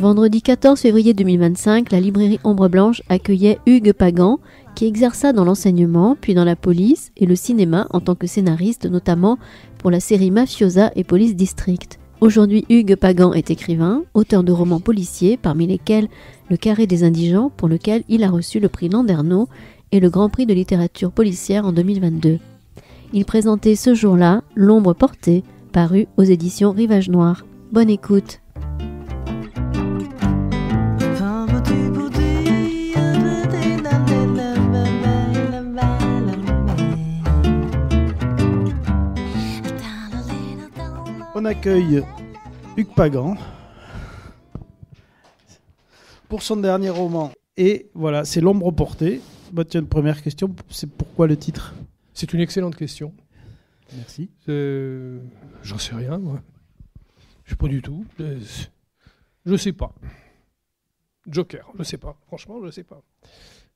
Vendredi 14 février 2025, la librairie Ombre Blanche accueillait Hugues Pagan, qui exerça dans l'enseignement, puis dans la police et le cinéma en tant que scénariste, notamment pour la série Mafiosa et Police District. Aujourd'hui, Hugues Pagan est écrivain, auteur de romans policiers, parmi lesquels Le Carré des Indigents, pour lequel il a reçu le prix Landerneau et le Grand Prix de littérature policière en 2022. Il présentait ce jour-là L'ombre portée, paru aux éditions Rivage Noir. Bonne écoute. On accueille Hugues Pagan pour son dernier roman. Et voilà, c'est L'ombre portée. Bah, tiens, première question, c'est pourquoi le titre ? C'est une excellente question. Merci. J'en sais rien, moi. Je sais pas du tout. Je sais pas. Joker, je sais pas. Franchement, je sais pas.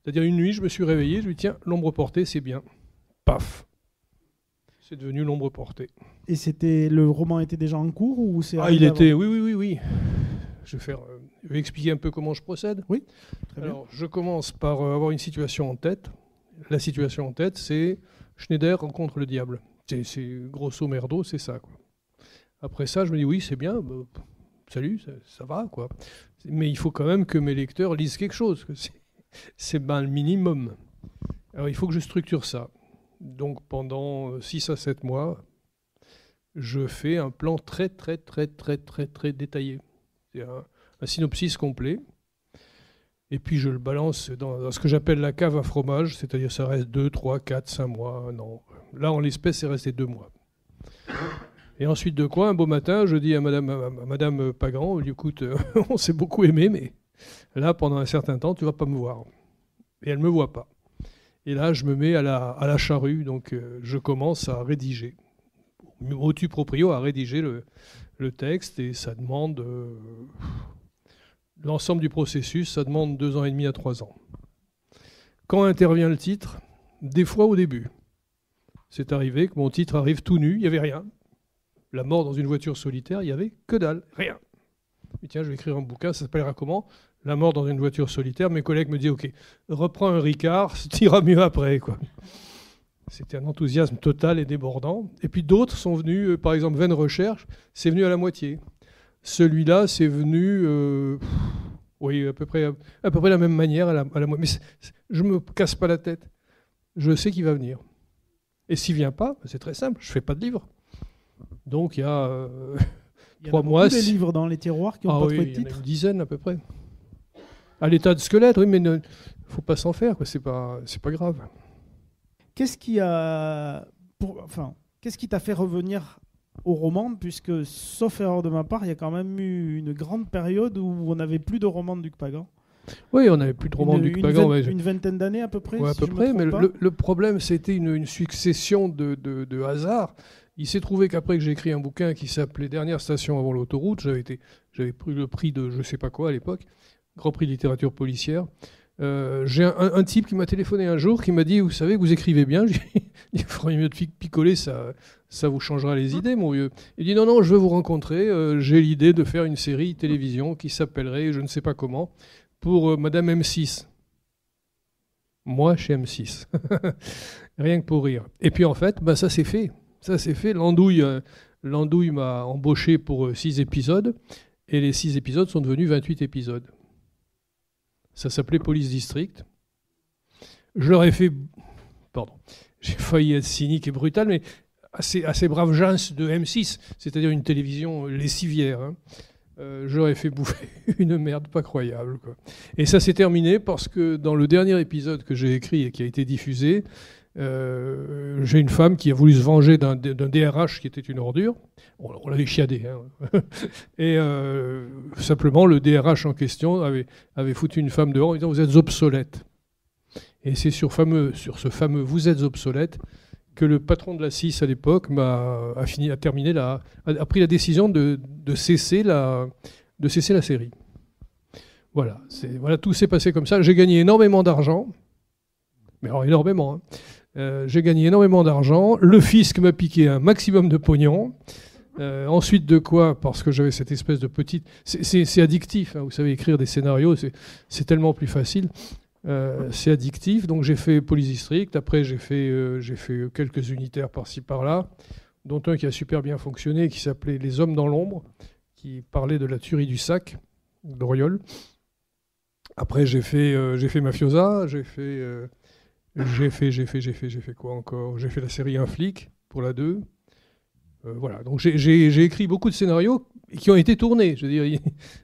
C'est-à-dire, une nuit, je me suis réveillé, je me dis, tiens, L'ombre portée, c'est bien. Paf. C'est devenu L'ombre portée. Et le roman était déjà en cours ou c'est il était, oui. Je vais expliquer un peu comment je procède. Oui, très bien. Alors, je commence par avoir une situation en tête. La situation en tête, c'est Schneider rencontre le diable. C'est grosso merdo, c'est ça, quoi. Après ça, je me dis, oui, c'est bien, salut, ça va, quoi. Mais il faut quand même que mes lecteurs lisent quelque chose. C'est le minimum. Alors, il faut que je structure ça. Donc, pendant 6 à 7 mois, je fais un plan très détaillé. C'est un synopsis complet. Et puis, je le balance dans ce que j'appelle la cave à fromage, c'est-à-dire ça reste 2, 3, 4, 5 mois, 1 an. Là, en l'espèce, c'est resté 2 mois. Et ensuite de quoi, un beau matin, je dis à Madame Pagan, écoute, on s'est beaucoup aimé, mais là, pendant un certain temps, tu ne vas pas me voir. Et elle ne me voit pas. Et là, je me mets à la charrue, donc je commence à rédiger. Motu proprio, à rédiger le texte, et ça demande... l'ensemble du processus, ça demande 2 ans et demi à 3 ans. Quand intervient le titre ? Des fois au début. C'est arrivé que mon titre arrive tout nu, il n'y avait rien. La mort dans une voiture solitaire, il n'y avait que dalle, rien. Et tiens, je vais écrire un bouquin, ça s'appellera comment ? La mort dans une voiture solitaire. Mes collègues me disent, ok, reprends un Ricard, ça t'ira mieux après, quoi. C'était un enthousiasme total et débordant. Et puis d'autres sont venus, par exemple, Veine Recherche, c'est venu à la moitié. Celui-là, c'est venu, oui, à peu près la même manière, à la moitié. Mais je ne me casse pas la tête. Je sais qu'il va venir. Et s'il ne vient pas, c'est très simple, je ne fais pas de livre. Donc il y a 3 mois... Il y a des livres dans les tiroirs qui n'ont pas trouvé de titre. Il y en a une dizaine à peu près. À l'état de squelette, oui, mais il ne faut pas s'en faire, quoi. C'est pas grave. Qu'est-ce qui t'a fait revenir au roman, puisque, sauf erreur de ma part, il y a quand même eu une grande période où on n'avait plus de romans de Hugues Pagan. Oui, on n'avait plus de romans de Hugues Pagan. Une vingtaine d'années à peu près. Ouais, à peu près, mais le problème, c'était une succession de hasards. Il s'est trouvé qu'après que j'ai écrit un bouquin qui s'appelait Dernière station avant l'autoroute, j'avais pris le prix de je ne sais pas quoi à l'époque, Grand Prix de littérature policière. J'ai un type qui m'a téléphoné un jour qui m'a dit, vous savez que vous écrivez bien. J'ai dit, il ferait mieux de picoler, ça vous changera les idées, mon vieux. Il dit, non, je veux vous rencontrer, j'ai l'idée de faire une série télévision qui s'appellerait je ne sais pas comment, pour Madame M6. Moi, chez M6. Rien que pour rire. Et puis en fait, ça s'est fait. Ça s'est fait. L'Andouille m'a embauché pour 6 épisodes, et les 6 épisodes sont devenus 28 épisodes. Ça s'appelait Police District. Je leur ai fait... Pardon. J'ai failli être cynique et brutal, mais assez brave gens de M6, c'est-à-dire une télévision lessivière. Hein. Je leur ai fait bouffer une merde pas croyable, quoi. Et ça s'est terminé parce que dans le dernier épisode que j'ai écrit et qui a été diffusé, j'ai une femme qui a voulu se venger d'un DRH qui était une ordure. On l'avait chiadé. Hein. Et simplement, le DRH en question avait foutu une femme dehors en disant « Vous êtes obsolète ». Et c'est sur ce fameux « Vous êtes obsolète » que le patron de la 6 à l'époque a pris la décision de cesser la série. Voilà, tout s'est passé comme ça. J'ai gagné énormément d'argent, mais alors énormément. Hein. J'ai gagné énormément d'argent. Le fisc m'a piqué un maximum de pognon. Ensuite de quoi, parce que j'avais cette espèce de petite... C'est addictif, hein, vous savez, écrire des scénarios, c'est tellement plus facile. C'est addictif, donc j'ai fait Police District, après j'ai fait quelques unitaires par-ci par-là, dont un qui a super bien fonctionné, qui s'appelait Les Hommes dans l'ombre, qui parlait de la tuerie du sac d'Oriol. Après j'ai fait Mafiosa, j'ai fait quoi encore? J'ai fait la série Un flic pour la 2. Voilà, donc j'ai écrit beaucoup de scénarios qui ont été tournés, je veux dire,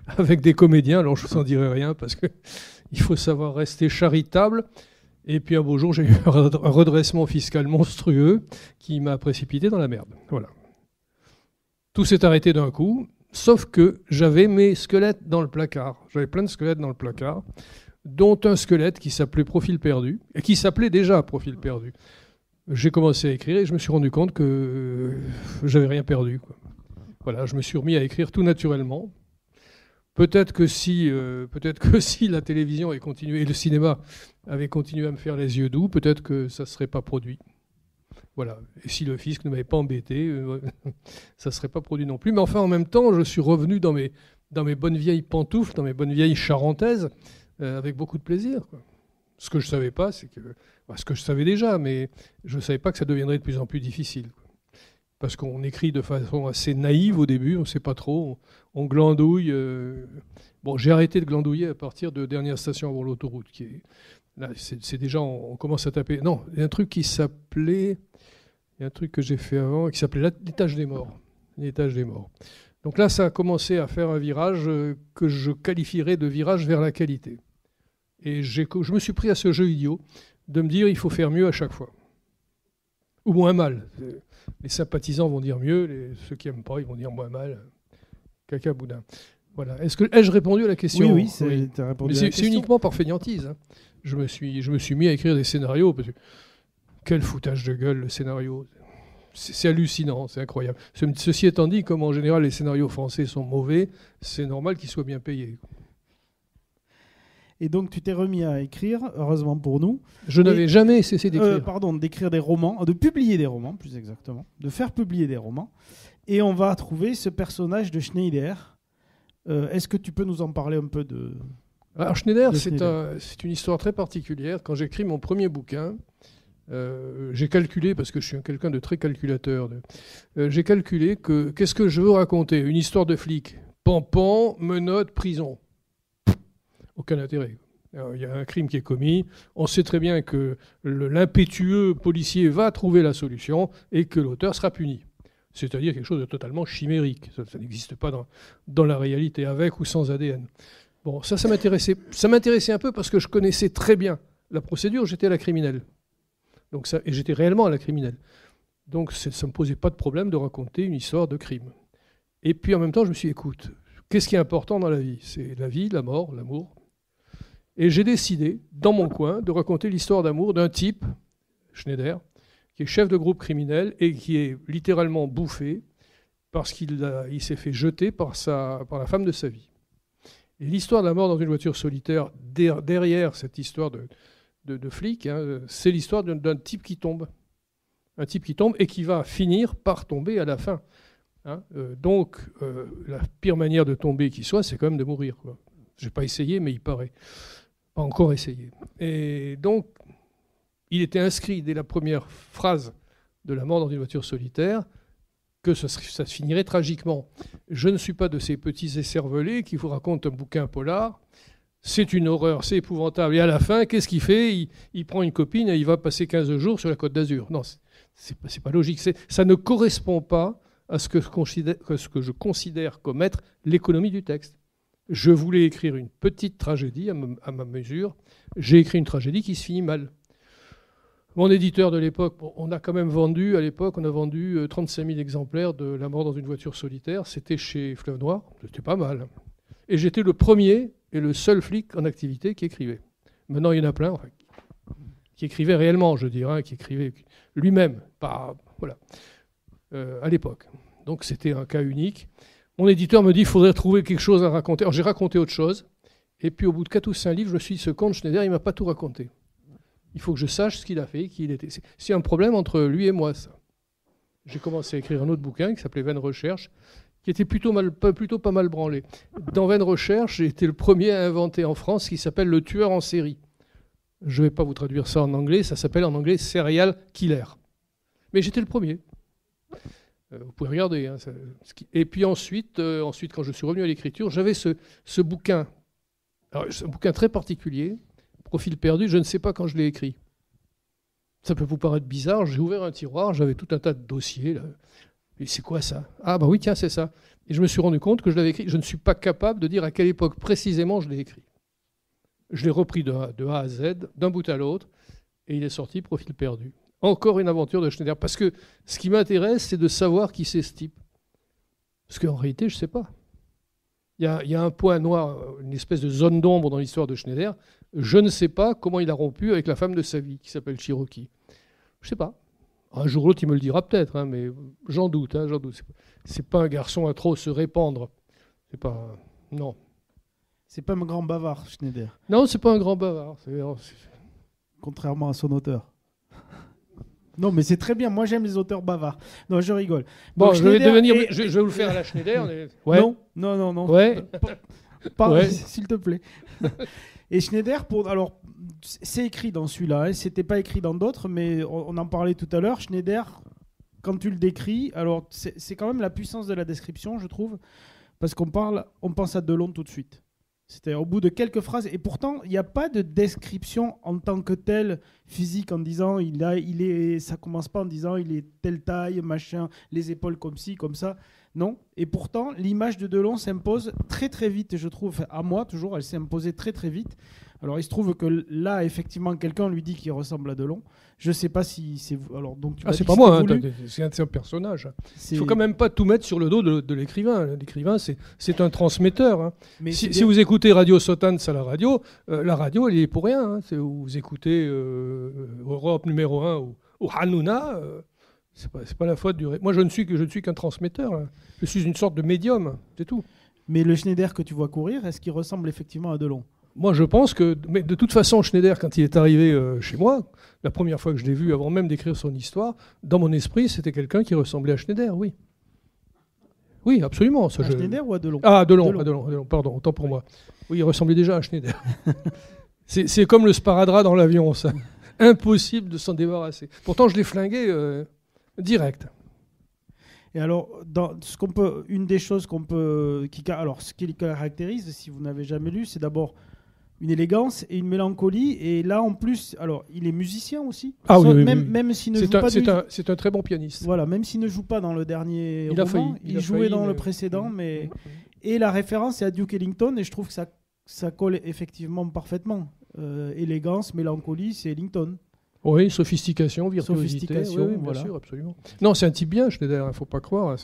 avec des comédiens, alors je ne vous en dirai rien parce que il faut savoir rester charitable. Et puis un beau jour, j'ai eu un redressement fiscal monstrueux qui m'a précipité dans la merde. Voilà. Tout s'est arrêté d'un coup, sauf que j'avais mes squelettes dans le placard. J'avais plein de squelettes dans le placard, dont un squelette qui s'appelait Profil perdu, et qui s'appelait déjà Profil perdu. J'ai commencé à écrire et je me suis rendu compte que j'avais rien perdu, quoi. Voilà, je me suis remis à écrire tout naturellement. Peut-être que si la télévision avait continué et le cinéma avait continué à me faire les yeux doux, peut-être que ça ne serait pas produit. Voilà. Et si le fisc ne m'avait pas embêté, ça ne serait pas produit non plus. Mais enfin, en même temps, je suis revenu dans mes bonnes vieilles pantoufles, dans mes bonnes vieilles charentaises, avec beaucoup de plaisir, quoi. Ce que je ne savais pas, c'est que... ce que je savais déjà, mais je ne savais pas que ça deviendrait de plus en plus difficile, quoi. Parce qu'on écrit de façon assez naïve au début, on ne sait pas trop, on glandouille. Bon, j'ai arrêté de glandouiller à partir de Dernière station avant l'autoroute, qui est... Là, c'est déjà, on commence à taper... Non, il y a un truc qui s'appelait... Il y a un truc que j'ai fait avant, qui s'appelait L'étage des morts. L'étage des morts. Donc là, ça a commencé à faire un virage que je qualifierais de virage vers la qualité. Et je me suis pris à ce jeu idiot de me dire il faut faire mieux à chaque fois. Ou moins mal. Les sympathisants vont dire mieux, ceux qui n'aiment pas, ils vont dire moins mal. Caca boudin. Voilà. Ai-je répondu à la question? Oui, tu as répondu à la question. C'est uniquement par fainéantise, hein. Je me suis mis à écrire des scénarios, parce que quel foutage de gueule, le scénario. C'est hallucinant, c'est incroyable. Ceci étant dit, comme en général les scénarios français sont mauvais, c'est normal qu'ils soient bien payés. Et donc tu t'es remis à écrire, heureusement pour nous. Je n'avais jamais cessé d'écrire. D'écrire des romans, de publier des romans plus exactement, de faire publier des romans. Et on va trouver ce personnage de Schneider. Est-ce que tu peux nous en parler un peu de... Alors Schneider, c'est une histoire très particulière. Quand j'écris mon premier bouquin, j'ai calculé, parce que je suis quelqu'un de très calculateur, j'ai calculé que qu'est-ce que je veux raconter? Une histoire de flic. Pampan, menottes, prison. Aucun intérêt. Alors, il y a un crime qui est commis, on sait très bien que l'impétueux policier va trouver la solution et que l'auteur sera puni. C'est-à-dire quelque chose de totalement chimérique. Ça n'existe pas dans la réalité, avec ou sans ADN. Bon, ça m'intéressait un peu parce que je connaissais très bien la procédure, j'étais à la criminelle. Et j'étais réellement à la criminelle. Donc ça ne me posait pas de problème de raconter une histoire de crime. Et puis en même temps, je me suis dit, écoute, qu'est-ce qui est important dans la vie? C'est la vie, la mort, l'amour. Et j'ai décidé, dans mon coin, de raconter l'histoire d'amour d'un type, Schneider, qui est chef de groupe criminel et qui est littéralement bouffé parce qu'il s'est fait jeter par la femme de sa vie. Et l'histoire de la mort dans une voiture solitaire, derrière cette histoire de flic, hein, c'est l'histoire d'un type qui tombe. Un type qui tombe et qui va finir par tomber à la fin. Hein. Donc, la pire manière de tomber qui soit, c'est quand même de mourir, quoi. Je n'ai pas essayé, mais il paraît. Pas encore essayé. Et donc, il était inscrit dès la première phrase de La mort dans une voiture solitaire que ça se finirait tragiquement. Je ne suis pas de ces petits écervelés qui vous racontent un bouquin polar. C'est une horreur, c'est épouvantable. Et à la fin, qu'est-ce qu'il fait? Il prend une copine et il va passer 15 jours sur la Côte d'Azur. Non, c'est pas logique. Ça ne correspond pas à ce que je considère comme être l'économie du texte. Je voulais écrire une petite tragédie à ma mesure. J'ai écrit une tragédie qui se finit mal. Mon éditeur de l'époque, on a quand même vendu, à l'époque, on a vendu 35 000 exemplaires de La mort dans une voiture solitaire. C'était chez Fleuve Noir. C'était pas mal. Et j'étais le premier et le seul flic en activité qui écrivait. Maintenant, il y en a plein, enfin, qui écrivait réellement, je dirais, hein, qui écrivait lui-même, pas, voilà, à l'époque. Donc c'était un cas unique. Mon éditeur me dit qu'il faudrait trouver quelque chose à raconter. Alors j'ai raconté autre chose, et puis au bout de 4 ou 5 livres, je me suis dit, ce con de Schneider, il ne m'a pas tout raconté. Il faut que je sache ce qu'il a fait, qui il était. C'est un problème entre lui et moi, ça. j'ai commencé à écrire un autre bouquin qui s'appelait Vaine Recherche, qui était plutôt pas mal branlé. Dans Vaine Recherche, j'ai été le premier à inventer en France ce qui s'appelle le tueur en série. Je ne vais pas vous traduire ça en anglais, ça s'appelle en anglais serial killer. Mais j'étais le premier. Vous pouvez regarder. Hein, et puis ensuite, quand je suis revenu à l'écriture, j'avais ce bouquin. Alors, c'est un bouquin très particulier, Profil perdu, je ne sais pas quand je l'ai écrit. Ça peut vous paraître bizarre, j'ai ouvert un tiroir, j'avais tout un tas de dossiers. Là. Et c'est quoi ça? Ah bah oui, tiens, c'est ça. Et je me suis rendu compte que je l'avais écrit. Je ne suis pas capable de dire à quelle époque précisément je l'ai écrit. Je l'ai repris de A à Z, d'un bout à l'autre, et il est sorti, Profil perdu. Encore une aventure de Schneider. Parce que ce qui m'intéresse, c'est de savoir qui c'est ce type. Parce qu'en réalité, je ne sais pas. Il y a un point noir, une espèce de zone d'ombre dans l'histoire de Schneider. Je ne sais pas comment il a rompu avec la femme de sa vie, qui s'appelle Cherokee. Je ne sais pas. Un jour ou l'autre, il me le dira peut-être, hein, mais j'en doute. C'est pas un garçon à trop se répandre. C'est pas... Non. C'est pas un grand bavard, Schneider. Non, c'est pas un grand bavard. Contrairement à son auteur. Non, mais c'est très bien. Moi, j'aime les auteurs bavards. Non, je rigole. Bon, donc, je vais vous le faire à la Schneider. Ouais. Non. Ouais. Ouais. S'il te plaît. Et Schneider, alors, c'est écrit dans celui-là. Hein. C'était pas écrit dans d'autres, mais on en parlait tout à l'heure. Schneider, quand tu le décris, alors c'est quand même la puissance de la description, je trouve, parce on pense à Delon tout de suite. C'était au bout de quelques phrases. Et pourtant, il n'y a pas de description en tant que telle physique en disant ça commence pas en disant il est telle taille, machin, les épaules comme ci, comme ça. Non. Et pourtant, l'image de Delon s'impose très très vite, je trouve. Enfin, à moi, toujours, elle s'est imposée très très vite. Alors, il se trouve que là, effectivement, quelqu'un lui dit qu'il ressemble à Delon. Je ne sais pas si c'est vous. Alors, donc, c'est pas moi, c'est un personnage. Il ne faut quand même pas tout mettre sur le dos de l'écrivain. L'écrivain, c'est un transmetteur. Hein. Mais si vous écoutez Radio Sotans à la radio, elle est pour rien. Hein. Vous écoutez Europe numéro 1 ou Hanouna, c'est pas la faute du... Moi, je ne suis qu'un transmetteur. Hein. Je suis une sorte de médium, c'est tout. Mais le Schneider que tu vois courir, est-ce qu'il ressemble effectivement à Delon ? Moi, je pense que... Mais de toute façon, Schneider, quand il est arrivé chez moi, la première fois que je l'ai vu, avant même d'écrire son histoire, dans mon esprit, c'était quelqu'un qui ressemblait à Schneider, oui. Oui, absolument. À Schneider ou à Delon ? Ah, Delon, pardon, autant pour moi. Oui, il ressemblait déjà à Schneider. C'est comme le sparadrap dans l'avion, ça. Impossible de s'en débarrasser. Pourtant, je l'ai flingué direct. Et alors, une des choses ce qui le caractérise, si vous n'avez jamais lu, c'est d'abord une élégance et une mélancolie. Et là, en plus, alors, il est musicien aussi. Ah oui. Même s'il ne joue pas. C'est un très bon pianiste. Voilà, même s'il ne joue pas dans le dernier roman, il jouait dans le précédent, mais et la référence est à Duke Ellington, et je trouve que ça colle effectivement parfaitement. Élégance, mélancolie, c'est Ellington. Oui, sophistication, virtuosité. Oui, bien sûr, absolument. Non, c'est un type bien, Schneider, il ne faut pas croire.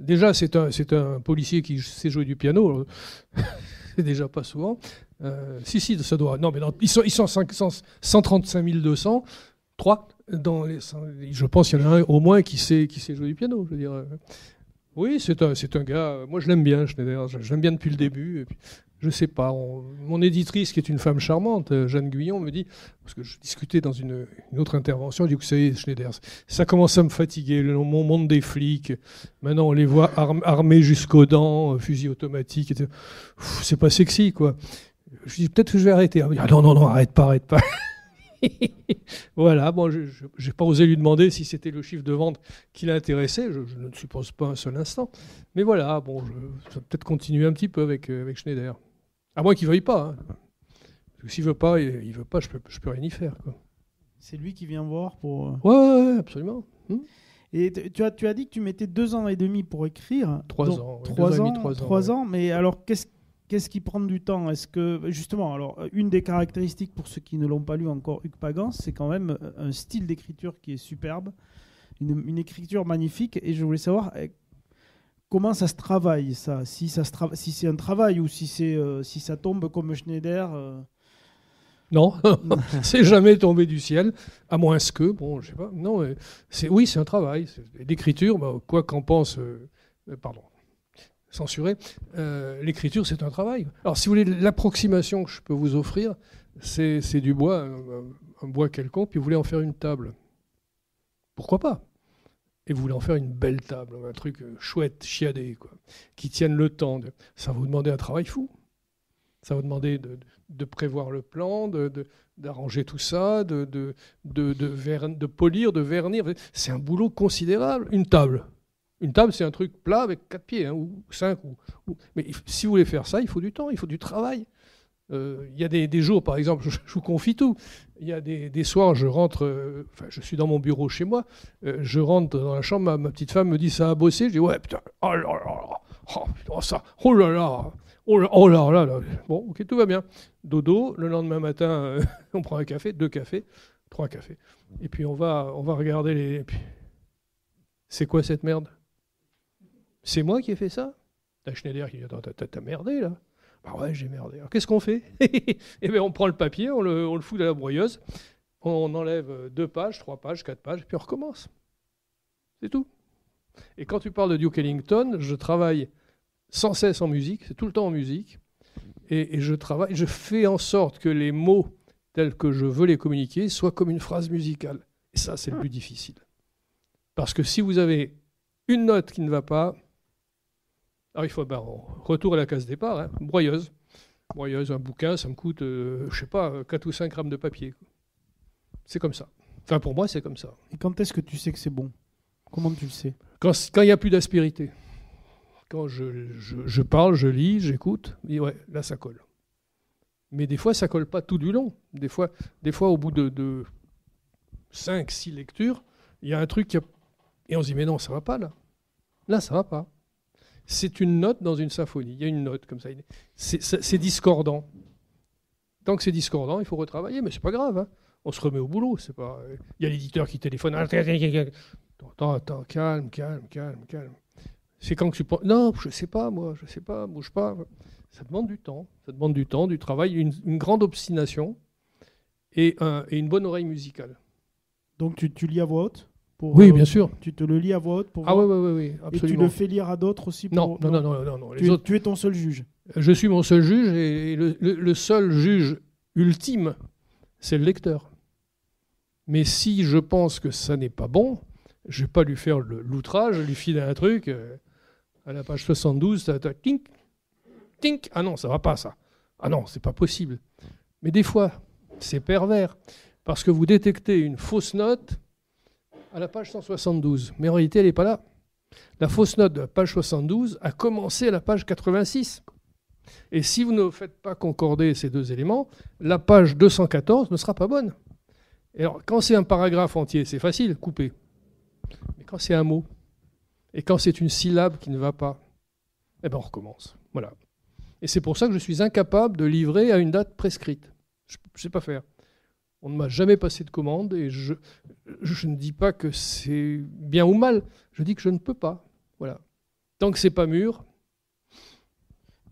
Déjà, c'est un policier qui sait jouer du piano. C'est déjà pas souvent. Si, ça doit... Non, mais ils sont 135 200. 3. Je pense qu'il y en a un au moins qui sait jouer du piano. Je veux dire. Oui, c'est un gars... Moi, je l'aime bien, Schneider. Je l'aime bien depuis le début. Et puis, je sais pas. Mon éditrice, qui est une femme charmante, Jeanne Guyon, me dit, parce que je discutais dans une autre intervention, elle dit que vous savez, Schneider, ça commence à me fatiguer, mon monde des flics. Maintenant, on les voit armés jusqu'aux dents, fusil automatique. C'est pas sexy, quoi. Je dis, peut-être que je vais arrêter. Elle me dit, ah non, arrête pas. Voilà, bon, je n'ai pas osé lui demander si c'était le chiffre de vente qui l'intéressait, je ne suppose pas un seul instant. Mais voilà, bon, je vais peut-être continuer un petit peu avec Schneider. À moins qu'il ne veuille pas. Hein. Parce que s'il ne veut pas, je peux rien y faire. Quoi. C'est lui qui vient voir pour... Ouais, absolument. Et tu as dit que tu mettais 2 ans et demi pour écrire. 3 ans. 3 ans, mais alors qu'est-ce qui prend du temps ? Est-ce que, justement, alors, une des caractéristiques pour ceux qui ne l'ont pas lu encore, Hugues Pagans, c'est quand même un style d'écriture qui est superbe, une écriture magnifique, et je voulais savoir comment ça se travaille, ça, si c'est un travail ou si ça tombe comme Schneider. Non, c'est jamais tombé du ciel, à moins que, bon, je sais pas. Non, c'est un travail. L'écriture, quoi qu'en pense, censuré, l'écriture, c'est un travail. Alors, si vous voulez, l'approximation que je peux vous offrir, c'est du bois, un bois quelconque, puis vous voulez en faire une table. Pourquoi pas ? et vous voulez en faire une belle table, un truc chouette, chiadé, quoi, qui tienne le temps. Ça va vous demander un travail fou. Ça va vous demander de prévoir le plan, d'arranger tout ça, de polir, de vernir. C'est un boulot considérable. Une table, c'est un truc plat avec 4 pieds, hein, ou 5. Mais si vous voulez faire ça, il faut du temps, il faut du travail. Il y a des jours, par exemple, je vous confie tout. Il y a des soirs, je rentre, je suis dans mon bureau chez moi, je rentre dans la chambre, ma petite femme me dit ça a bossé. Je dis ouais, putain, oh là là, oh, putain, ça, oh là là. Oh là là là. Bon, ok, tout va bien. Dodo, le lendemain matin, on prend un café, 2 cafés, 3 cafés. Et puis on va regarder les... C'est quoi cette merde? C'est moi qui ai fait ça? T'as Schneider qui dit, attends, t'as merdé là? Bah ouais, j'ai merdé. Alors qu'est-ce qu'on fait? Eh bien on prend le papier, on le fout dans la broyeuse, on enlève 2 pages, 3 pages, 4 pages, et puis on recommence. C'est tout. Et quand tu parles de Duke Ellington, je travaille sans cesse en musique, c'est tout le temps en musique, et je fais en sorte que les mots tels que je veux les communiquer soient comme une phrase musicale. Et ça, c'est le plus difficile. Parce que si vous avez une note qui ne va pas, alors il faut retour à la case départ, hein, broyeuse, un bouquin, ça me coûte, je sais pas, 4 ou 5 grammes de papier. C'est comme ça. Enfin, pour moi, c'est comme ça. Et quand est-ce que tu sais que c'est bon? Comment tu le sais? Quand il n'y a plus d'aspérité. Quand je parle, je lis, j'écoute, et ouais, là ça colle. Mais des fois, ça colle pas tout du long. Des fois au bout de 5, 6 lectures, il y a un truc et on se dit, mais non, ça va pas là. Là, ça va pas. C'est une note dans une symphonie. Il y a une note comme ça. C'est discordant. Tant que c'est discordant, il faut retravailler, mais c'est pas grave. Hein. On se remet au boulot. C'est pas... Il y a l'éditeur qui téléphone. Attends, calme. C'est quand que tu penses, non, je sais pas, bouge pas. Ça demande du temps, du travail, une grande obstination et une bonne oreille musicale. Donc tu lis à voix haute Oui, bien sûr. Tu te le lis à voix haute pour voir. Oui, absolument. Et tu le fais lire à d'autres aussi Non. Tu es ton seul juge. Je suis mon seul juge et le seul juge ultime, c'est le lecteur. Mais si je pense que ça n'est pas bon, je ne vais pas lui faire l'outrage, lui filer un truc... À la page 72, t'as tink, tink. Ah non, ça va pas ça. Ah non, c'est pas possible. Mais des fois, c'est pervers. Parce que vous détectez une fausse note à la page 172. Mais en réalité, elle n'est pas là. La fausse note de la page 72 a commencé à la page 86. Et si vous ne faites pas concorder ces 2 éléments, la page 214 ne sera pas bonne. Et alors, quand c'est un paragraphe entier, c'est facile, couper. Mais quand c'est un mot, et quand c'est une syllabe qui ne va pas, eh ben on recommence. Voilà. Et c'est pour ça que je suis incapable de livrer à une date prescrite. Je ne sais pas faire. On ne m'a jamais passé de commande et je ne dis pas que c'est bien ou mal. Je dis que je ne peux pas. Voilà. Tant que c'est pas mûr.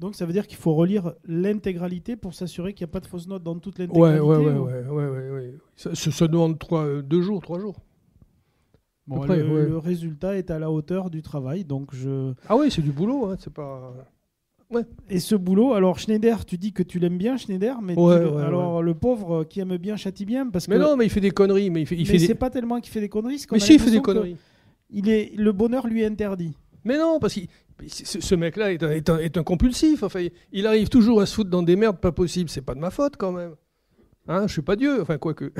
Donc ça veut dire qu'il faut relire l'intégralité pour s'assurer qu'il n'y a pas de fausses notes dans toute l'intégralité. Ouais. Ça demande 2 jours, 3 jours. Bon, après, le résultat est à la hauteur du travail, donc Ah oui, c'est du boulot, hein, c'est pas... Ouais. Et ce boulot, alors Schneider, tu dis que tu l'aimes bien, Schneider, mais le pauvre qui aime bien châtie bien, parce que... non, mais il fait des conneries, c'est pas tellement qu'il fait des conneries, mais si, il fait des conneries. Le bonheur lui est interdit. Mais non, parce que ce mec-là est un compulsif, enfin, il arrive toujours à se foutre dans des merdes pas possibles, c'est pas de ma faute quand même. Hein, je suis pas Dieu, enfin, quoique...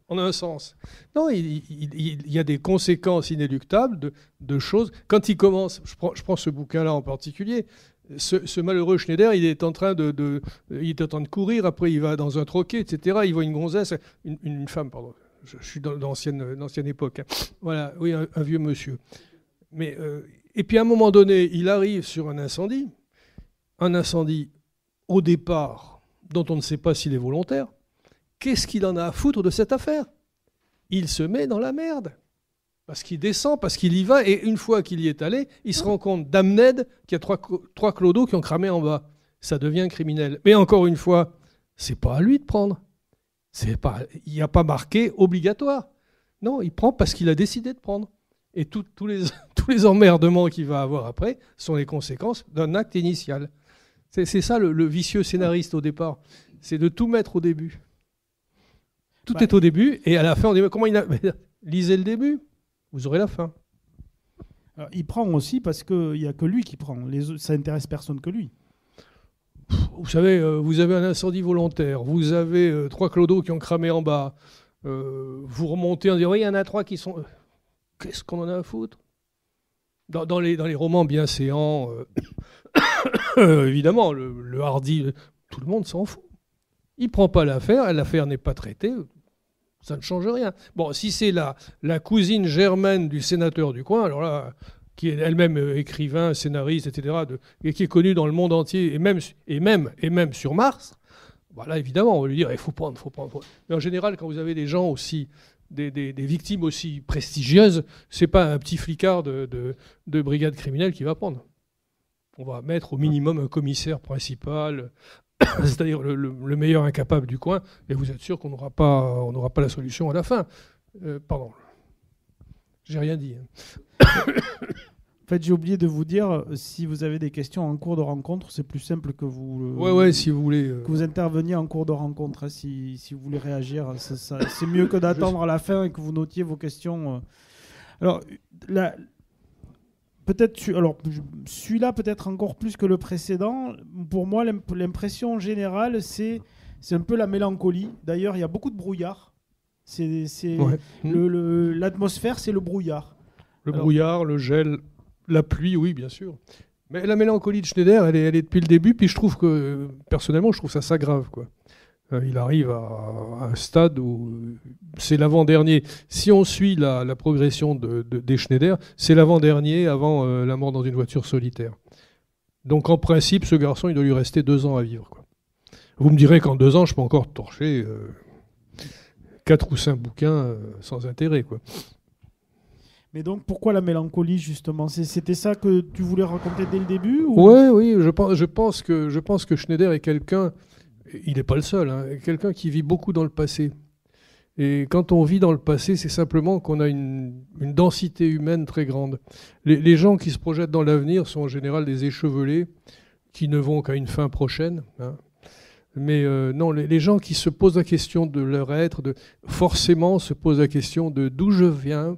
En un sens. Non, il y a des conséquences inéluctables de choses. Quand il commence, je prends ce bouquin-là en particulier, ce malheureux Schneider, il est en train de courir, après il va dans un troquet, etc. Il voit une gonzesse, une femme, pardon. Je suis dans l'ancienne époque. Hein. Voilà, oui, un vieux monsieur. Mais, et puis à un moment donné, il arrive sur un incendie au départ, dont on ne sait pas s'il est volontaire. Qu'est-ce qu'il en a à foutre de cette affaire? Il se met dans la merde. Parce qu'il descend, parce qu'il y va, et une fois qu'il y est allé, il se rend compte d'Amned qu'il y a 3 clodos qui ont cramé en bas. Ça devient criminel. Mais encore une fois, c'est pas à lui de prendre. Il n'y a pas marqué obligatoire. Non, il prend parce qu'il a décidé de prendre. Et tous les emmerdements qu'il va avoir après sont les conséquences d'un acte initial. C'est ça le vicieux scénariste au départ. C'est de tout mettre au début. Tout est au début, et à la fin, on dit comment il a... Lisez le début. vous aurez la faim. Alors, il prend aussi parce qu'il n'y a que lui qui prend. Ça intéresse personne que lui. Vous savez, vous avez un incendie volontaire, vous avez 3 clodos qui ont cramé en bas, vous remontez en disant oui, il y en a 3 qui sont... Qu'est-ce qu'on en a à foutre dans les romans bienséants, évidemment, le hardi, tout le monde s'en fout. Il ne prend pas l'affaire n'est pas traitée, ça ne change rien. Bon, si c'est la cousine germaine du sénateur du coin, alors là, qui est elle-même écrivain, scénariste, etc., et qui est connue dans le monde entier, et même sur Mars, voilà, évidemment, on va lui dire, il faut prendre. Mais en général, quand vous avez des gens aussi... Des victimes aussi prestigieuses, c'est pas un petit flicard de brigade criminelle qui va prendre. On va mettre au minimum un commissaire principal, c'est-à-dire le meilleur incapable du coin, et vous êtes sûr qu'on n'aura pas la solution à la fin. Pardon, j'ai rien dit. En fait, j'ai oublié de vous dire, si vous avez des questions en cours de rencontre, c'est plus simple que vous... si vous voulez... Que vous interveniez en cours de rencontre, hein, si vous voulez réagir. C'est mieux que d'attendre à la fin et que vous notiez vos questions. Alors, peut-être... Alors, celui-là, peut-être encore plus que le précédent. Pour moi, l'impression générale, c'est un peu la mélancolie. D'ailleurs, il y a beaucoup de brouillard. L'atmosphère, c'est le brouillard. Brouillard, le gel... La pluie, oui, bien sûr. Mais la mélancolie de Schneider, elle est depuis le début, puis je trouve que, personnellement, ça s'aggrave, quoi. Il arrive à un stade où c'est l'avant-dernier. Si on suit la progression des Schneider, c'est l'avant-dernier avant la mort dans une voiture solitaire. Donc, en principe, ce garçon, il doit lui rester 2 ans à vivre, quoi. Vous me direz qu'en 2 ans, je peux encore torcher 4 ou 5 bouquins sans intérêt, quoi. Mais donc, pourquoi la mélancolie, justement ? C'était ça que tu voulais raconter dès le début ou... Oui, je pense que Schneider est quelqu'un, il n'est pas le seul, hein, quelqu'un qui vit beaucoup dans le passé. Et quand on vit dans le passé, c'est simplement qu'on a une densité humaine très grande. Les gens qui se projettent dans l'avenir sont en général des échevelés qui ne vont qu'à une fin prochaine, hein. Mais non, les gens qui se posent la question de leur être, forcément se posent la question de d'où je viens.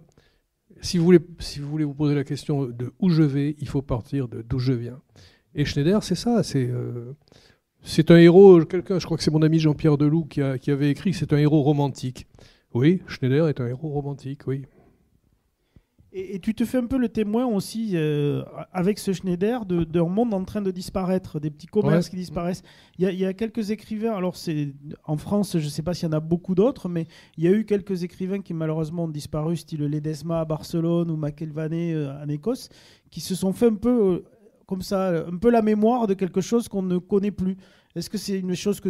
Si vous voulez vous poser la question de où je vais, il faut partir de d'où je viens. Et Schneider, c'est ça. C'est un héros, je crois que c'est mon ami Jean-Pierre Deloup qui avait écrit que c'est un héros romantique. Oui, Schneider est un héros romantique, oui. Et tu te fais un peu le témoin aussi, avec ce Schneider, d'un monde en train de disparaître, des petits commerces qui disparaissent. Il y a quelques écrivains, alors en France, je ne sais pas s'il y en a beaucoup d'autres, mais il y a eu quelques écrivains qui malheureusement ont disparu, style Ledesma à Barcelone ou McElvanney en Écosse, qui se sont fait un peu comme ça, un peu la mémoire de quelque chose qu'on ne connaît plus. Est-ce que c'est une chose que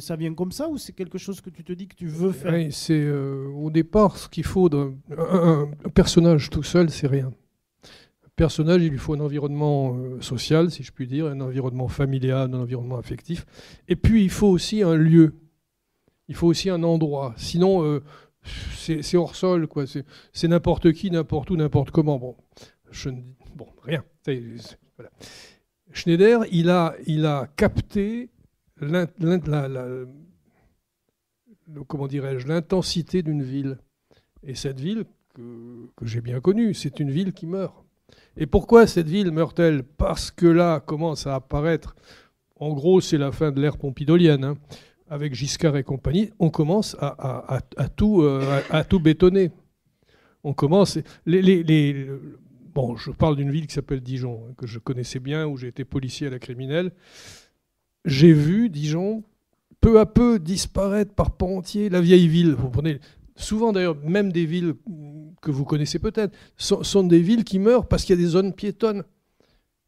ça vient comme ça ou c'est quelque chose que tu te dis que tu veux faire ? Oui, c'est au départ ce qu'il faut un personnage tout seul, c'est rien. Un personnage, il lui faut un environnement social, si je puis dire, un environnement familial, un environnement affectif. Et puis il faut aussi un lieu. Il faut aussi un endroit. Sinon, c'est hors sol, quoi. C'est n'importe qui, n'importe où, n'importe comment. Bon, rien. Voilà. Schneider, il a capté l'intensité d'une ville. Et cette ville, que j'ai bien connue, c'est une ville qui meurt. Et pourquoi cette ville meurt-elle ? Parce que là commence à apparaître, en gros c'est la fin de l'ère pompidolienne, hein, avec Giscard et compagnie, on commence à tout bétonner. On commence... Bon, je parle d'une ville qui s'appelle Dijon, que je connaissais bien, où j'ai été policier à la criminelle. J'ai vu Dijon peu à peu disparaître par pans entiers. La vieille ville, vous prenez souvent d'ailleurs, même des villes que vous connaissez peut-être, sont des villes qui meurent parce qu'il y a des zones piétonnes.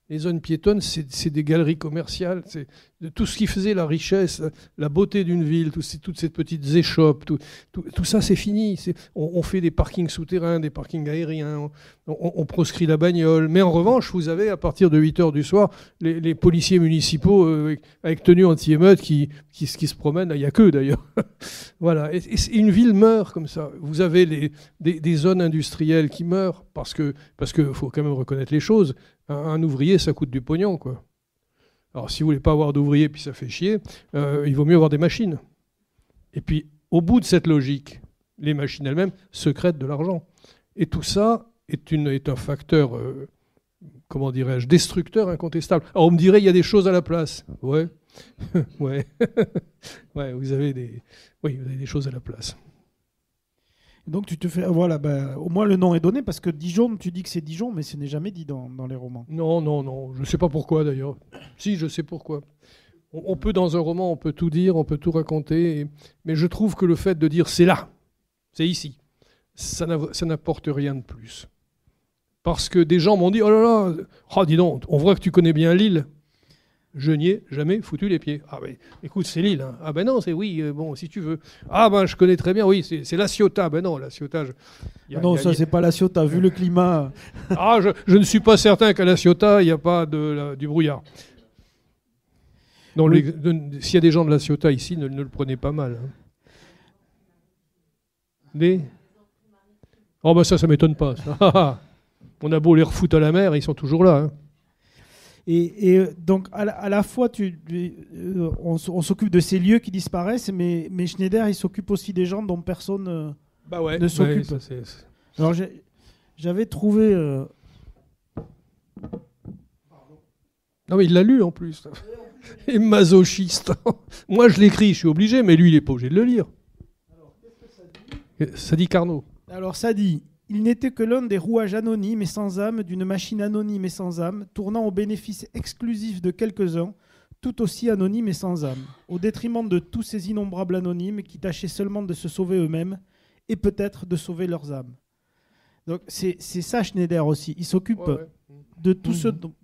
Les zones piétonnes, c'est des galeries commerciales, c'est tout ce qui faisait la richesse, la beauté d'une ville, toutes ces petites échoppes, tout ça c'est fini. On fait des parkings souterrains, des parkings aériens, on proscrit la bagnole. Mais en revanche, vous avez à partir de 8h du soir, les policiers municipaux avec tenue anti-émeute qui se promènent, il n'y a qu'eux d'ailleurs. Voilà. Et une ville meurt comme ça. Vous avez des zones industrielles qui meurent parce que faut quand même reconnaître les choses. Un ouvrier, ça coûte du pognon, quoi. Alors, si vous voulez pas avoir d'ouvrier, puis ça fait chier, il vaut mieux avoir des machines. Et puis, au bout de cette logique, les machines elles-mêmes secrètent de l'argent. Et tout ça est un facteur, comment dirais-je, destructeur incontestable. Alors on me dirait, il y a des choses à la place. Ouais, ouais, ouais, vous avez des choses à la place. Donc tu te fais, voilà, au moins le nom est donné, parce que Dijon, tu dis que c'est Dijon, mais ce n'est jamais dit dans les romans. Non, je ne sais pas pourquoi d'ailleurs. Si, je sais pourquoi. On peut, dans un roman, on peut tout dire, on peut tout raconter, mais je trouve que le fait de dire c'est là, c'est ici, ça n'apporte rien de plus. Parce que des gens m'ont dit, oh là là, oh, dis donc, on voit que tu connais bien l'île. Je n'y ai jamais foutu les pieds. Ah ben, écoute, c'est l'île. Hein. Ah ben non, c'est oui, bon, si tu veux. Ah ben, je connais très bien, oui, c'est la Ciotat. Ben non, la Ciotat... Non, ça, c'est pas la Ciotat, vu le climat. Ah, je ne suis pas certain qu'à la Ciotat, il n'y a pas du brouillard. Donc, s'il y a des gens de la Ciotat ici, ne le prenez pas mal. Hein. Oh ben ça m'étonne pas. Ça. On a beau les refoutre à la mer, ils sont toujours là. Hein. Et donc, à la fois, on s'occupe de ces lieux qui disparaissent, mais Schneider, il s'occupe aussi des gens dont personne ne s'occupe. Ouais, alors, j'avais trouvé... Non, mais il l'a lu en plus. Il est masochiste. Moi, je l'écris, je suis obligé, mais lui, il n'est pas obligé de le lire. Alors, qu'est-ce que ça dit ? Ça dit Carnot. Alors, ça dit... Il n'était que l'un des rouages anonymes et sans âme d'une machine anonyme et sans âme, tournant au bénéfice exclusif de quelques-uns, tout aussi anonymes et sans âme, au détriment de tous ces innombrables anonymes qui tâchaient seulement de se sauver eux-mêmes et peut-être de sauver leurs âmes. Donc c'est ça Schneider aussi. Il s'occupe de tous ceux dont...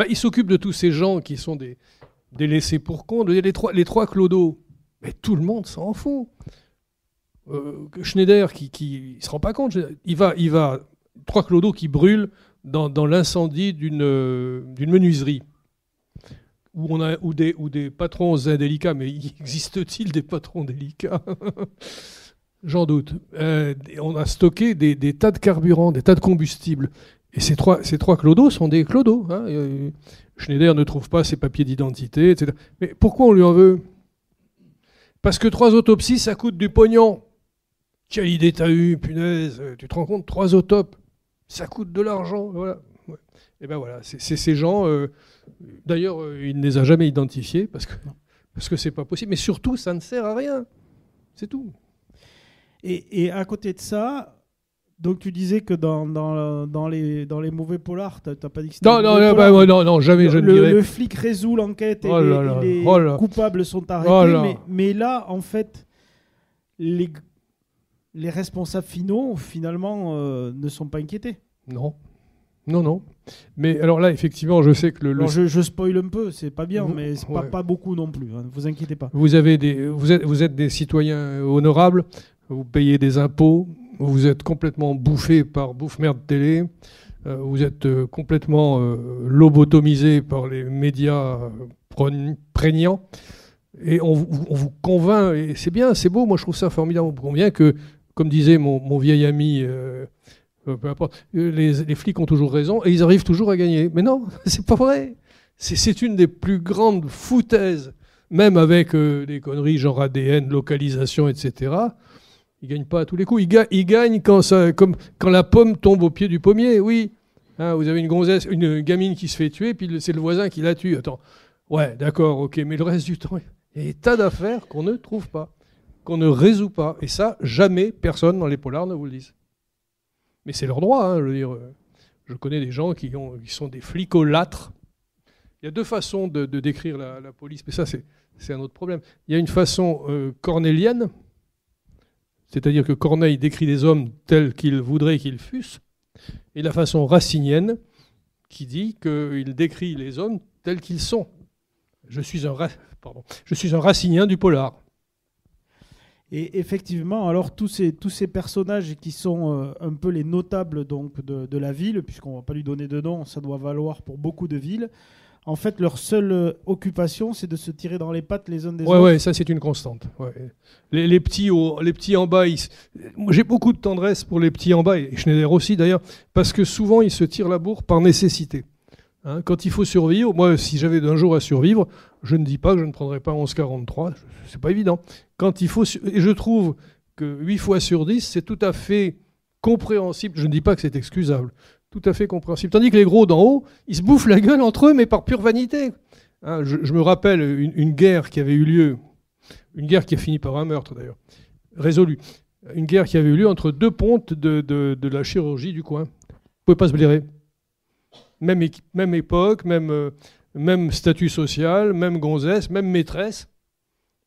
il s'occupe de tous ces gens qui sont des laissés pour compte. Les trois Clodo, mais tout le monde s'en fout. Schneider qui se rend pas compte, il va 3 Clodo qui brûlent dans l'incendie d'une menuiserie où des patrons indélicats, mais existe-t-il des patrons délicats? J'en doute. On a stocké des tas de carburant, des tas de combustible, et ces trois Clodo sont des Clodo. Hein. Schneider ne trouve pas ses papiers d'identité, etc. Mais pourquoi on lui en veut? Parce que 3 autopsies, ça coûte du pognon. Quelle idée t'as eue, punaise, tu te rends compte, 3 autopes, ça coûte de l'argent, voilà. Ouais. Et ben voilà, c'est ces gens, d'ailleurs, il ne les a jamais identifiés, parce que c'est pas possible, mais surtout, ça ne sert à rien, c'est tout. Et à côté de ça, donc tu disais que dans les mauvais polars, t'as pas dit que c'était non, jamais je ne dirais. Le flic résout l'enquête et les coupables sont arrêtés, mais là, en fait, les responsables finaux, finalement, ne sont pas inquiétés. Non. Mais alors là, effectivement, je sais que je spoil un peu, c'est pas bien, mais c'est pas beaucoup non plus. Hein, vous inquiétez pas. Vous êtes des citoyens honorables, vous payez des impôts, vous êtes complètement bouffés par Bouffe-Merde Télé, vous êtes complètement lobotomisés par les médias prégnants. Et on vous convainc, et c'est bien, c'est beau, moi je trouve ça formidable, on vous convient que, comme disait mon vieil ami, peu importe, les flics ont toujours raison et ils arrivent toujours à gagner. Mais non, c'est pas vrai. C'est une des plus grandes foutaises, même avec des conneries genre ADN, localisation, etc. Ils gagnent pas à tous les coups. Ils gagnent quand la pomme tombe au pied du pommier, oui. Hein, vous avez une gamine qui se fait tuer, puis c'est le voisin qui la tue. Attends, ouais, d'accord, ok, mais le reste du temps... Il y a des tas d'affaires qu'on ne trouve pas, qu'on ne résout pas. Et ça, jamais personne dans les polars ne vous le dise. Mais c'est leur droit. Hein, je veux dire, je connais des gens qui sont des flicolâtres. Il y a 2 façons de décrire la police, mais ça, c'est un autre problème. Il y a une façon cornélienne, c'est-à-dire que Corneille décrit les hommes tels qu'il voudrait qu'ils fussent, et la façon racinienne, qui dit qu'il décrit les hommes tels qu'ils sont. Je suis un racinien du polar. Et effectivement, alors tous ces personnages qui sont un peu les notables donc, de la ville, puisqu'on ne va pas lui donner de nom, ça doit valoir pour beaucoup de villes, en fait, leur seule occupation, c'est de se tirer dans les pattes les uns des autres. Ouais, ça c'est une constante. Ouais. Les petits en bas, j'ai beaucoup de tendresse pour les petits en bas, et Schneider aussi d'ailleurs, parce que souvent ils se tirent la bourre par nécessité. Hein, quand il faut survivre, moi si j'avais d'un jour à survivre, je ne dis pas que je ne prendrais pas 11,43, c'est pas évident. Quand il faut, et je trouve que 8 fois sur 10, c'est tout à fait compréhensible. Je ne dis pas que c'est excusable. Tout à fait compréhensible. Tandis que les gros d'en haut, ils se bouffent la gueule entre eux, mais par pure vanité. Hein, je me rappelle une guerre qui avait eu lieu, une guerre qui a fini par un meurtre d'ailleurs, résolu. Une guerre qui avait eu lieu entre deux pontes de la chirurgie du coin. Vous ne pouvez pas se blairer. Même époque, même statut social, même gonzesse, même maîtresse.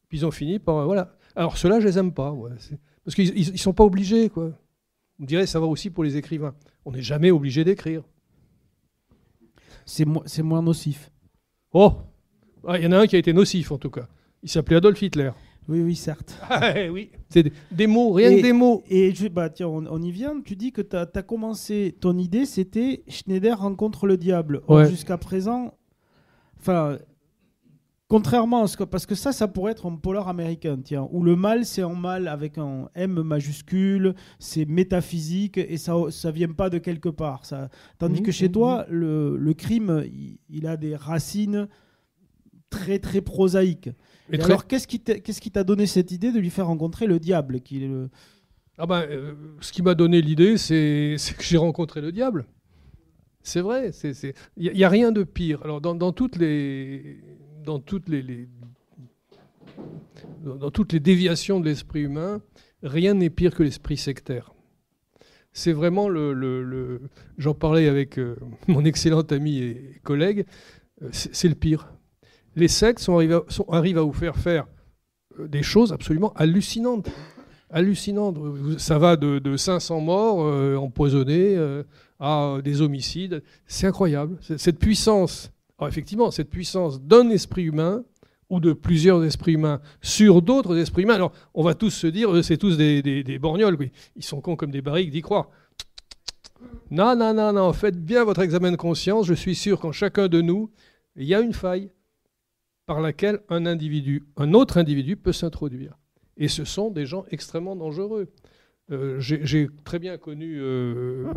Puis ils ont fini par... voilà. Alors ceux-là, je les aime pas. Ouais. Parce qu'ils ne sont pas obligés, quoi. On dirait que ça va aussi pour les écrivains. On n'est jamais obligé d'écrire. C'est moins nocif. Oh, il y en a un qui a été nocif, en tout cas. Il s'appelait Adolf Hitler. Oui, certes. Ah, oui. C'est des mots, rien que des mots. Et tiens, on y vient. Tu dis que tu as commencé, ton idée, c'était Schneider rencontre le diable. Or, jusqu'à présent, contrairement à ce que... Parce que ça pourrait être un polar américain, tiens, où le mal, c'est un mal avec un M majuscule, c'est métaphysique, et ça vient pas de quelque part. Tandis que chez toi, le crime, il a des racines très, très prosaïques. Et alors, qu'est-ce qui t'a donné cette idée de lui faire rencontrer le diable ce qui m'a donné l'idée, c'est que j'ai rencontré le diable. C'est vrai. Il n'y a rien de pire. Alors, dans toutes les déviations de l'esprit humain, rien n'est pire que l'esprit sectaire. C'est vraiment j'en parlais avec mon excellent ami et collègue, c'est le pire. Les sectes arrivent à vous faire des choses absolument hallucinantes. Ça va de 500 morts empoisonnés à des homicides. C'est incroyable. Cette puissance, alors effectivement, cette puissance d'un esprit humain ou de plusieurs esprits humains sur d'autres esprits humains. Alors, on va tous se dire, c'est tous des borgnoles. Oui. Ils sont cons comme des barriques d'y croire. Non. Faites bien votre examen de conscience. Je suis sûr qu'en chacun de nous, il y a une faille par laquelle un autre individu peut s'introduire. Et ce sont des gens extrêmement dangereux. J'ai très bien connu le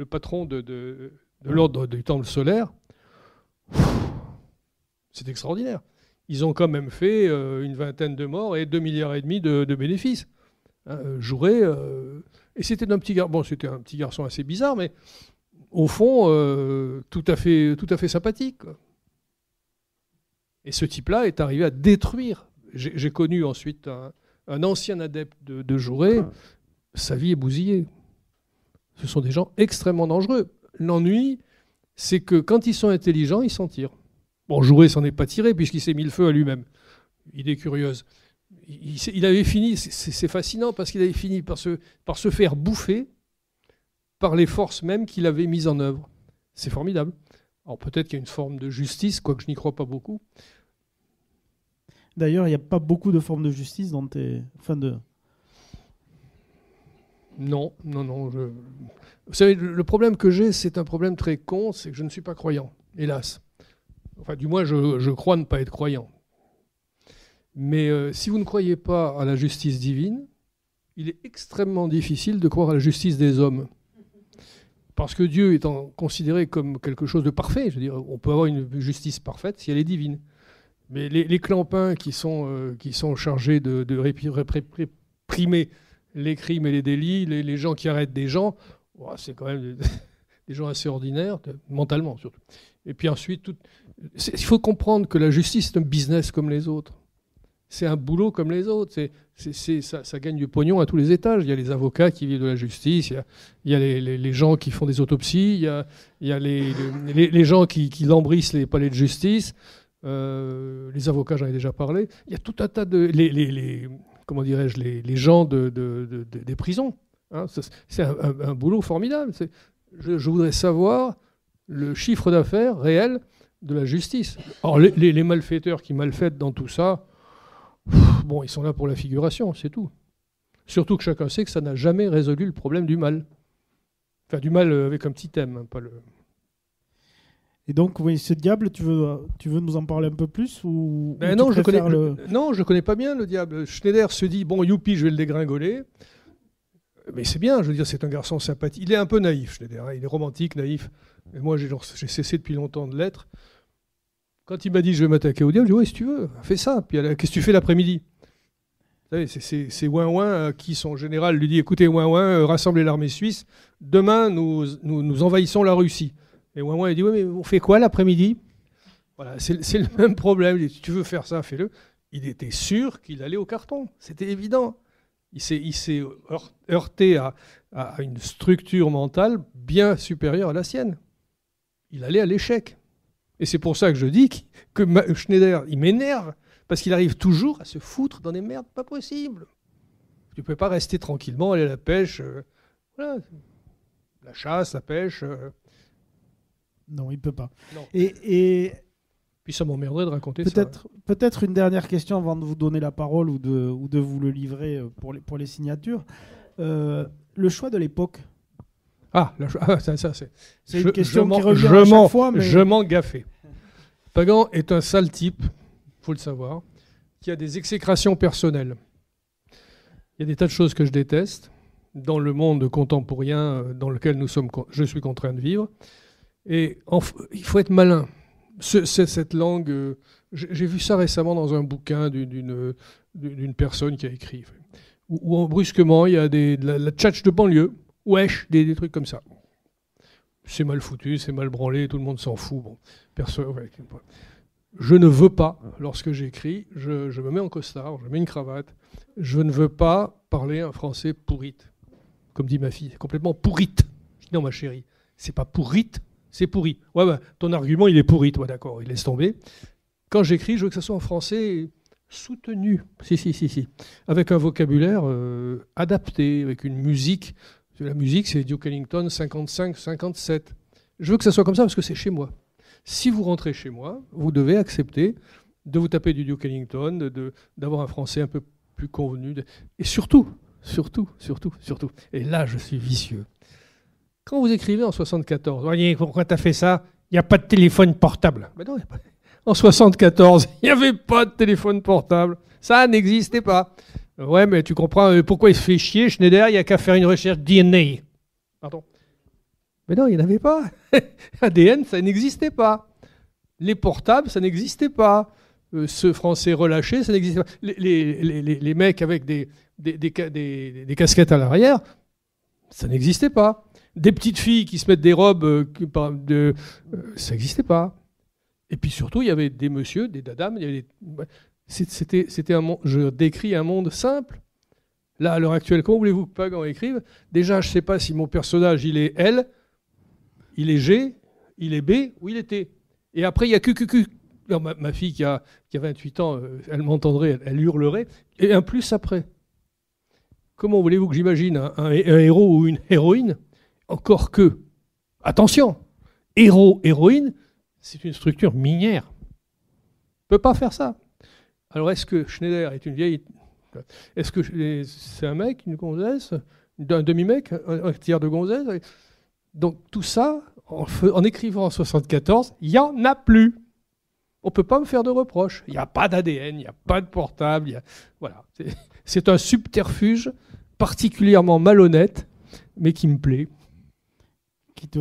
patron de l'ordre du Temple solaire. C'est extraordinaire. Ils ont quand même fait une vingtaine de morts et 2,5 milliards de bénéfices. Jouret, et c'était un petit garçon. Bon, c'était un petit garçon assez bizarre, mais au fond, tout à fait sympathique, quoi. Et ce type-là est arrivé à détruire. J'ai connu ensuite un ancien adepte de Jouret. Sa vie est bousillée. Ce sont des gens extrêmement dangereux. L'ennui, c'est que quand ils sont intelligents, ils s'en tirent. Bon, Jouret s'en est pas tiré puisqu'il s'est mis le feu à lui-même. Idée curieuse. Il avait fini, c'est fascinant parce qu'il avait fini par se faire bouffer par les forces mêmes qu'il avait mises en œuvre. C'est formidable. Alors peut-être qu'il y a une forme de justice, quoique je n'y crois pas beaucoup. D'ailleurs, il n'y a pas beaucoup de formes de justice dans tes... Non. Vous savez, le problème que j'ai, c'est un problème très con, c'est que je ne suis pas croyant, hélas. Enfin, du moins, je crois ne pas être croyant. Mais si vous ne croyez pas à la justice divine, il est extrêmement difficile de croire à la justice des hommes. Parce que Dieu étant considéré comme quelque chose de parfait, je veux dire, on peut avoir une justice parfaite si elle est divine. Mais les clampins qui sont chargés de réprimer les crimes et les délits, les gens qui arrêtent des gens, c'est quand même des gens assez ordinaires, mentalement surtout. Et puis ensuite, il faut comprendre que la justice, c'est un business comme les autres. C'est un boulot comme les autres. Ça gagne du pognon à tous les étages. Il y a les avocats qui vivent de la justice, il y a les gens qui font des autopsies, il y a les gens qui lambrissent les palais de justice. Les avocats, j'en ai déjà parlé. Il y a tout un tas de... comment dirais-je, les gens des prisons. Hein, c'est un boulot formidable. Je voudrais savoir le chiffre d'affaires réel de la justice. Alors, les malfaiteurs qui malfaitent dans tout ça, bon, ils sont là pour la figuration, c'est tout. Surtout que chacun sait que ça n'a jamais résolu le problème du mal. Enfin, du mal avec un petit thème, hein, pas le... Et donc, oui, ce diable, tu veux nous en parler un peu plus ou non, je connais pas bien le diable. Schneider se dit, bon, youpi, je vais le dégringoler. Mais c'est bien, je veux dire, c'est un garçon sympathique. Il est un peu naïf, Schneider, hein, il est romantique, naïf. Et moi, j'ai cessé depuis longtemps de l'être. Quand il m'a dit, je vais m'attaquer au diable, je lui ai dit, oui, si tu veux, fais ça. Puis qu'est-ce que tu fais l'après-midi? Vous savez, c'est Ouin qui, son général, lui dit « Écoutez, Ouin, rassemblez l'armée suisse, demain, nous envahissons la Russie. » Et Ouin, il dit « Oui, mais on fait quoi l'après-midi » Voilà, c'est le même problème. Il dit « Si tu veux faire ça, fais-le. » Il était sûr qu'il allait au carton. C'était évident. Il s'est heurté à une structure mentale bien supérieure à la sienne. Il allait à l'échec. Et c'est pour ça que je dis que Schneider, il m'énerve. Parce qu'il arrive toujours à se foutre dans des merdes pas possibles. Tu ne peux pas rester tranquillement, aller à la pêche. Voilà. La chasse, la pêche. Non, il ne peut pas. Non. Et puis ça m'emmerderait de raconter ça. Peut-être une dernière question avant de vous donner la parole ou de vous le livrer pour les signatures. Le choix de l'époque. Ça c'est une question qui revient à chaque fois. Mais... Je m'en gaffais. Pagan est un sale type. Faut le savoir, qui a des exécrations personnelles. Il y a des tas de choses que je déteste dans le monde contemporain dans lequel je suis contraint de vivre. Et il faut être malin. Cette langue, j'ai vu ça récemment dans un bouquin d'une personne qui a écrit, où brusquement il y a la tchatch de banlieue, wesh, des trucs comme ça. C'est mal foutu, c'est mal branlé, tout le monde s'en fout. Bon, je ne veux pas, lorsque j'écris, je me mets en costard, je mets une cravate, je ne veux pas parler un français pourrite. Comme dit ma fille, complètement pourrite. Je dis non, ma chérie, c'est pas pourrite, c'est pourri. Ouais, ton argument, il est pourrite, ouais, d'accord, il laisse tomber. Quand j'écris, je veux que ça soit en français soutenu, si, avec un vocabulaire adapté, avec une musique. La musique, c'est Duke Ellington 55-57. Je veux que ça soit comme ça parce que c'est chez moi. Si vous rentrez chez moi, vous devez accepter de vous taper du Duke Ellington, d'avoir un français un peu plus convenu. Et surtout, et là je suis vicieux, quand vous écrivez en 74, voyez, pourquoi tu as fait ça? Il n'y a pas de téléphone portable. Mais non, en 74, il n'y avait pas de téléphone portable. Ça n'existait pas. Ouais, mais tu comprends pourquoi il se fait chier, Schneider, il n'y a qu'à faire une recherche DNA. Pardon. Mais non, il n'y en avait pas. ADN, ça n'existait pas. Les portables, ça n'existait pas. Ce français relâché, ça n'existait pas. Les mecs avec des casquettes à l'arrière, ça n'existait pas. Des petites filles qui se mettent des robes, ça n'existait pas. Et puis surtout, il y avait des messieurs, des dadames. C'était un monde, je décris un monde simple. Là, à l'heure actuelle, comment voulez-vous que Pagan écrive? Déjà, je ne sais pas si mon personnage, il est L, il est G, il est B ou il est T. Et après, il y a QQQ. Alors, ma fille qui a 28 ans, elle m'entendrait, elle hurlerait. Et un plus après. Comment voulez-vous que j'imagine un héros ou une héroïne? Encore que, attention, héros, héroïne, c'est une structure minière. On ne peut pas faire ça. Alors, est-ce que Schneider est une vieille... Est-ce que c'est un mec, une gonzesse, un demi-mec, un tiers de gonzesse? Donc tout ça, en écrivant en 74, il n'y en a plus. On ne peut pas me faire de reproches. Il n'y a pas d'ADN, il n'y a pas de portable. Voilà. C'est un subterfuge particulièrement malhonnête, mais qui me plaît. Tu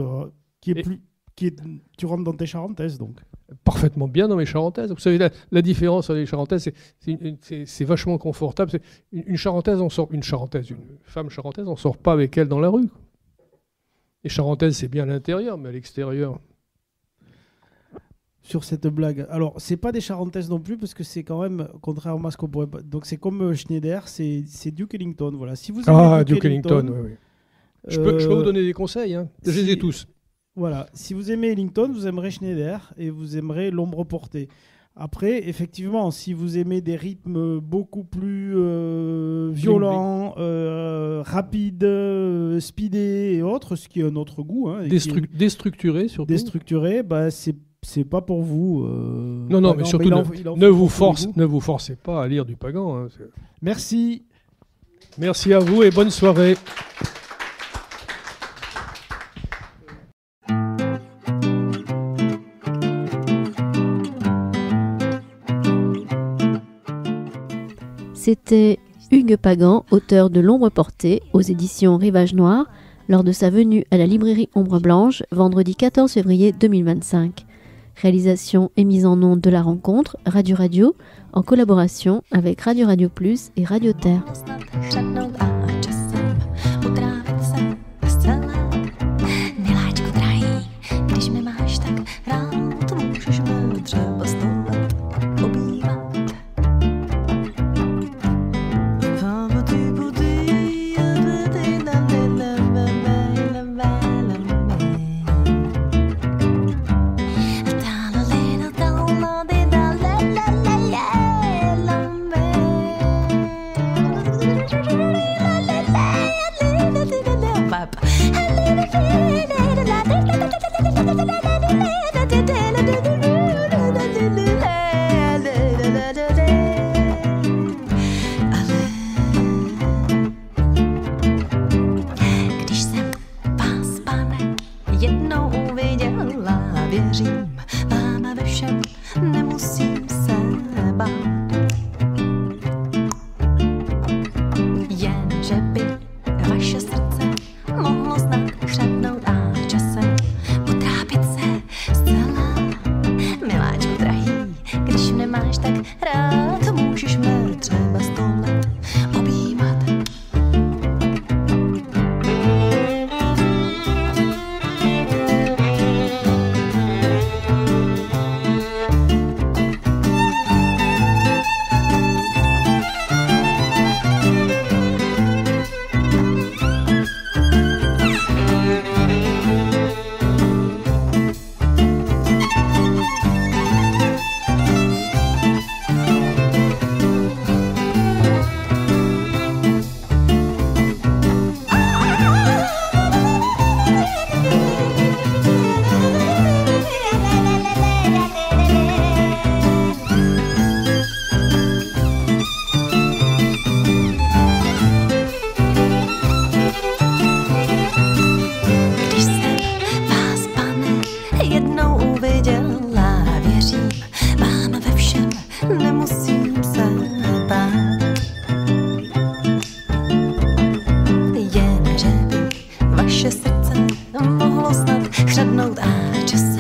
rentres dans tes charentaises, donc. Parfaitement bien dans mes charentaises. Vous savez, la différence avec les charentaises, c'est vachement confortable. Une charentaise, une femme charentaise, on ne sort pas avec elle dans la rue. Les charentaises, c'est bien à l'intérieur, mais à l'extérieur... Sur cette blague. Alors, c'est pas des charentaises non plus, parce que c'est quand même, contrairement à ce qu'on pourrait... Donc, c'est comme Schneider, c'est Duke Ellington. Voilà. Si vous aimez Duke Ellington, oui. Je peux vous donner des conseils, hein. Je les ai tous. Voilà. Si vous aimez Ellington, vous aimerez Schneider et vous aimerez L'ombre portée. Après, effectivement, si vous aimez des rythmes beaucoup plus violents, rapides, speedés et autres, ce qui est un autre goût... Hein, déstructuré, surtout. Déstructuré, bah, c'est pas pour vous. Non, mais surtout, ne vous forcez pas à lire du Pagan. Hein, merci. Merci à vous et bonne soirée. C'était Hugues Pagan, auteur de L'ombre portée aux éditions Rivage Noir, lors de sa venue à la librairie Ombre Blanche, vendredi 14 février 2025. Réalisation et mise en onde de la rencontre Radio Radio en collaboration avec Radio Radio Plus et Radio Terre. Vaše srdce mohlo snad chřadnout a čas